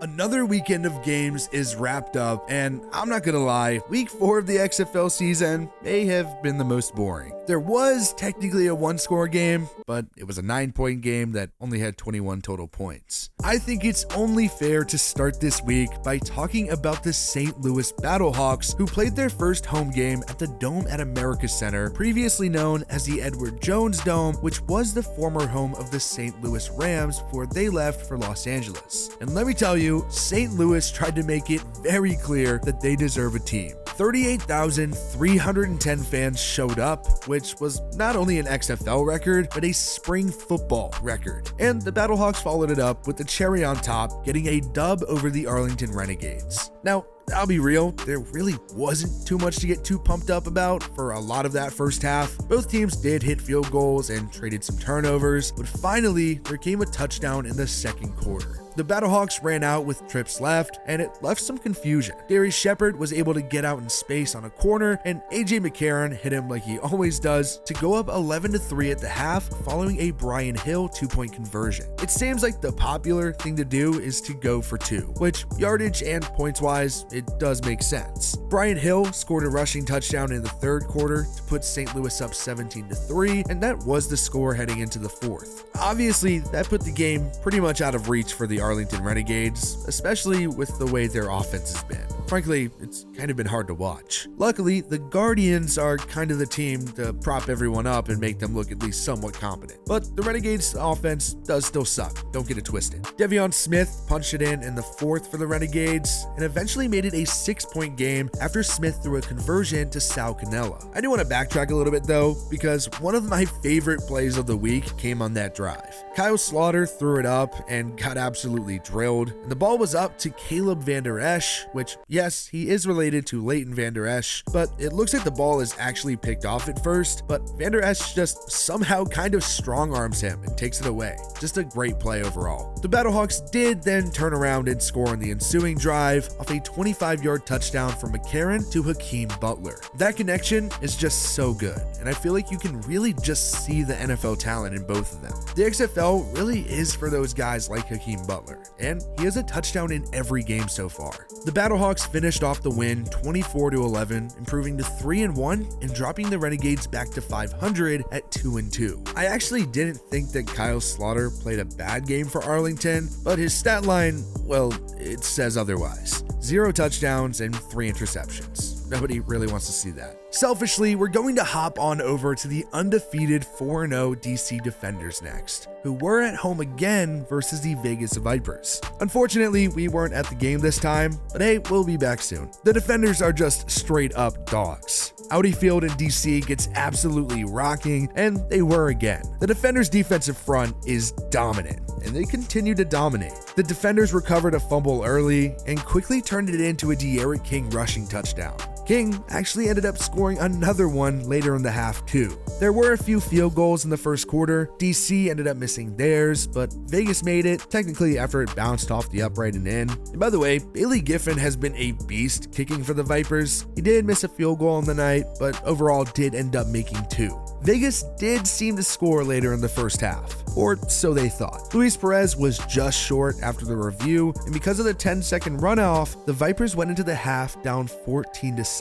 Another weekend of games is wrapped up, and I'm not gonna lie, week 4 of the XFL season may have been the most boring. There was technically a one-score game, but it was a 9-point game that only had 21 total points. I think it's only fair to start this week by talking about the St. Louis Battlehawks, who played their first home game at the Dome at America Center, previously known as the Edward Jones Dome, which was the former home of the St. Louis Rams before they left for Los Angeles. And let me tell you, St. Louis tried to make it very clear that they deserve a team. 38,310 fans showed up, which was not only an XFL record, but a spring football record. And the Battlehawks followed it up with the cherry on top, getting a dub over the Arlington Renegades. Now, I'll be real, there really wasn't too much to get too pumped up about for a lot of that first half. Both teams did hit field goals and traded some turnovers, but finally, there came a touchdown in the second quarter. The Battlehawks ran out with trips left, and it left some confusion. Darius Shepard was able to get out in space on a corner, and AJ McCarron hit him like he always does to go up 11-3 at the half following a Brian Hill 2-point conversion. It seems like the popular thing to do is to go for 2, which yardage and points-wise, it does make sense. Brian Hill scored a rushing touchdown in the third quarter to put St. Louis up 17-3, and that was the score heading into the fourth. Obviously, that put the game pretty much out of reach for the Arlington Renegades, especially with the way their offense has been. Frankly, it's kind of been hard to watch. Luckily, the Guardians are kind of the team to prop everyone up and make them look at least somewhat competent. But the Renegades' offense does still suck, don't get it twisted. Devion Smith punched it in the fourth for the Renegades, and eventually made it a 6-point game after Smith threw a conversion to Sal Cannella. I do want to backtrack a little bit though, because one of my favorite plays of the week came on that drive. Kyle Slaughter threw it up and got absolutely drilled, and the ball was up to Caleb Van Der Esch, which, yes, he is related to Leighton Van Der Esch, but it looks like the ball is actually picked off at first, but Van Der Esch just somehow kind of strong arms him and takes it away. Just a great play overall. The Battlehawks did then turn around and score on the ensuing drive off a 25-yard touchdown from McCarron to Hakeem Butler. That connection is just so good, and I feel like you can really just see the NFL talent in both of them. The XFL really is for those guys like Hakeem Butler, and he has a touchdown in every game so far. The Battlehawks finished off the win 24-11, improving to 3-1 and dropping the Renegades back to 500 at 2-2. I actually didn't think that Kyle Slaughter played a bad game for Arlington, but his stat line, well, it says otherwise. 0 touchdowns and 3 interceptions. Nobody really wants to see that. Selfishly, we're going to hop on over to the undefeated 4-0 DC Defenders next, who were at home again versus the Vegas Vipers. Unfortunately, we weren't at the game this time, but hey, we'll be back soon. The Defenders are just straight up dogs. Audi Field in DC gets absolutely rocking, and they were again. The Defenders' defensive front is dominant, and they continue to dominate. The Defenders recovered a fumble early and quickly turned it into a D'Eriq King rushing touchdown. King actually ended up scoring another one later in the half too. There were a few field goals in the first quarter. DC ended up missing theirs, but Vegas made it, technically after it bounced off the upright and in. And by the way, Bailey Giffen has been a beast kicking for the Vipers. He did miss a field goal on the night, but overall did end up making 2. Vegas did seem to score later in the first half, or so they thought. Luis Perez was just short after the review, and because of the 10-second runoff, the Vipers went into the half down 14-6.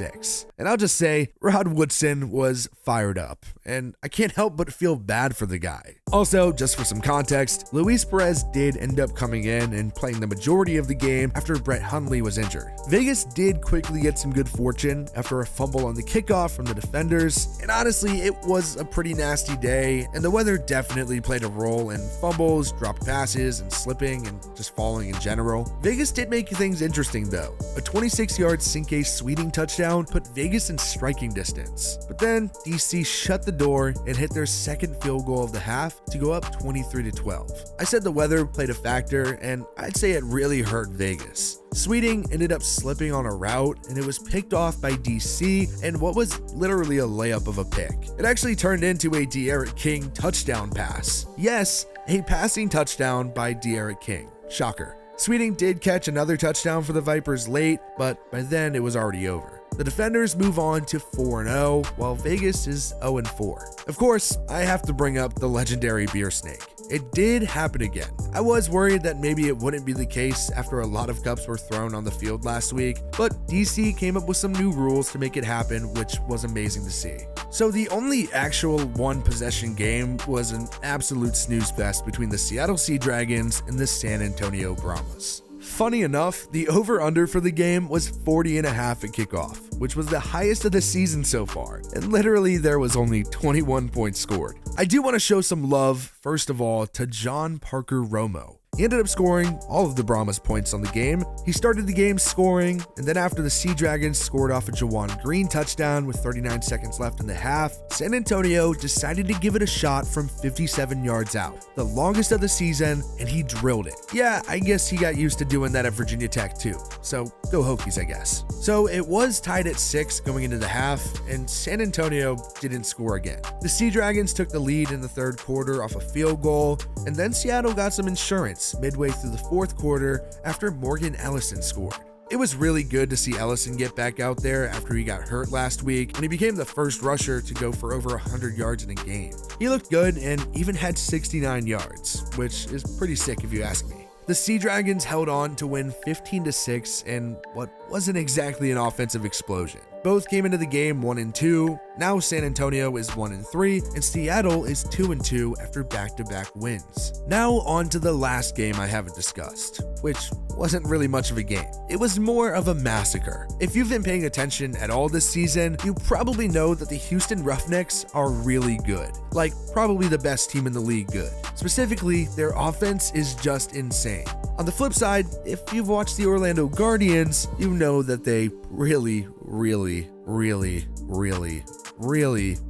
And I'll just say, Rod Woodson was fired up, and I can't help but feel bad for the guy. Also, just for some context, Luis Perez did end up coming in and playing the majority of the game after Brett Hundley was injured. Vegas did quickly get some good fortune after a fumble on the kickoff from the Defenders, and honestly, it was a pretty nasty day, and the weather definitely played a role in fumbles, dropped passes, and slipping, and just falling in general. Vegas did make things interesting though. A 26-yard Cinque Sweeting touchdown put Vegas in striking distance, but then DC shut the door and hit their second field goal of the half to go up 23-12. I said the weather played a factor, and I'd say it really hurt Vegas. Sweeting ended up slipping on a route, and it was picked off by DC and what was literally a layup of a pick. It actually turned into a D'Eriq King touchdown pass. Yes, a passing touchdown by D'Eriq King. Shocker. Sweeting did catch another touchdown for the Vipers late, but by then it was already over. The Defenders move on to 4-0, while Vegas is 0-4. Of course, I have to bring up the legendary Beer Snake. it did happen again. I was worried that maybe it wouldn't be the case after a lot of cups were thrown on the field last week, but DC came up with some new rules to make it happen, which was amazing to see. So the only actual one possession game was an absolute snooze fest between the Seattle Sea Dragons and the San Antonio Brahmas. Funny enough, the over-under for the game was 40.5 at kickoff, which was the highest of the season so far, and literally there was only 21 points scored. I do want to show some love, first of all, to John Parker Romo. He ended up scoring all of the Brahmas points on the game. He started the game scoring, and then after the Sea Dragons scored off a Jawan Green touchdown with 39 seconds left in the half, San Antonio decided to give it a shot from 57 yards out, the longest of the season, and he drilled it. Yeah, I guess he got used to doing that at Virginia Tech too, so go Hokies, I guess. So it was tied at 6 going into the half, and San Antonio didn't score again. The Sea Dragons took the lead in the third quarter off a field goal, and then Seattle got some insurance midway through the fourth quarter after Morgan Ellison scored. It was really good to see Ellison get back out there after he got hurt last week when he became the first rusher to go for over 100 yards in a game. He looked good and even had 69 yards, which is pretty sick if you ask me. The Sea Dragons held on to win 15-6 in what wasn't exactly an offensive explosion. Both came into the game 1-2. Now San Antonio is 1-3 and Seattle is 2-2 after back-to-back wins. Now on to the last game I haven't discussed, which wasn't really much of a game. It was more of a massacre. If you've been paying attention at all this season, you probably know that the Houston Roughnecks are really good. Like, probably the best team in the league good. Specifically, their offense is just insane. On the flip side, if you've watched the Orlando Guardians, you know that they really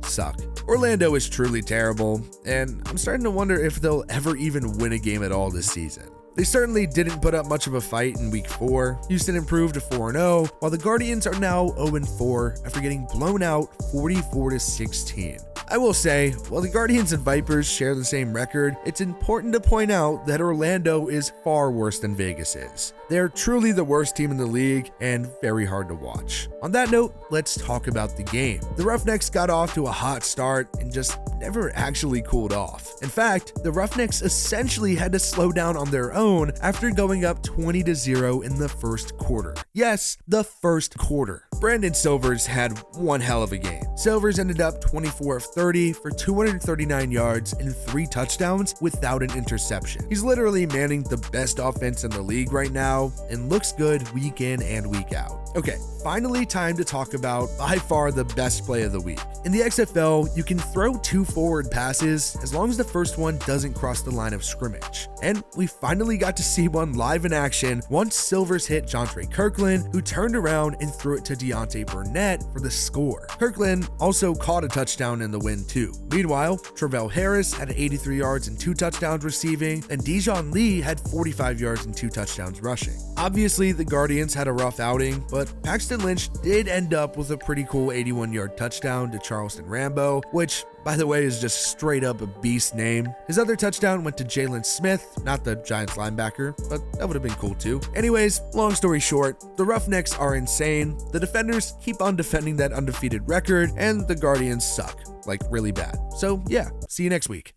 suck. Orlando is truly terrible, and I'm starting to wonder if they'll ever even win a game at all this season. They certainly didn't put up much of a fight in week 4. Houston improved to 4-0, while the Guardians are now 0-4 after getting blown out 44-16. I will say, while the Guardians and Vipers share the same record, it's important to point out that Orlando is far worse than Vegas is. They're truly the worst team in the league and very hard to watch. On that note, let's talk about the game. The Roughnecks got off to a hot start and just never actually cooled off. In fact, the Roughnecks essentially had to slow down on their own after going up 20-0 in the first quarter. Yes, the first quarter. Brandon Silvers had one hell of a game. Silvers ended up 24 of 30 for 239 yards and 3 touchdowns without an interception. He's literally manning the best offense in the league right now and looks good week in and week out. Okay, finally time to talk about by far the best play of the week. In the XFL, you can throw 2 forward passes as long as the first one doesn't cross the line of scrimmage. And we finally got to see one live in action once Silvers hit Jontre Kirkland, who turned around and threw it to Deontay Burnett for the score. Kirkland also caught a touchdown in the win too. Meanwhile, Travell Harris had 83 yards and 2 touchdowns receiving, and Dijon Lee had 45 yards and 2 touchdowns rushing. Obviously, the Guardians had a rough outing, but Paxton Lynch did end up with a pretty cool 81-yard touchdown to Charleston Rambo, which, by the way, is just straight up a beast name. His other touchdown went to Jalen Smith, not the Giants linebacker, but that would have been cool too. Anyways, long story short, the Roughnecks are insane, the Defenders keep on defending that undefeated record, and the Guardians suck, like really bad. So yeah, see you next week.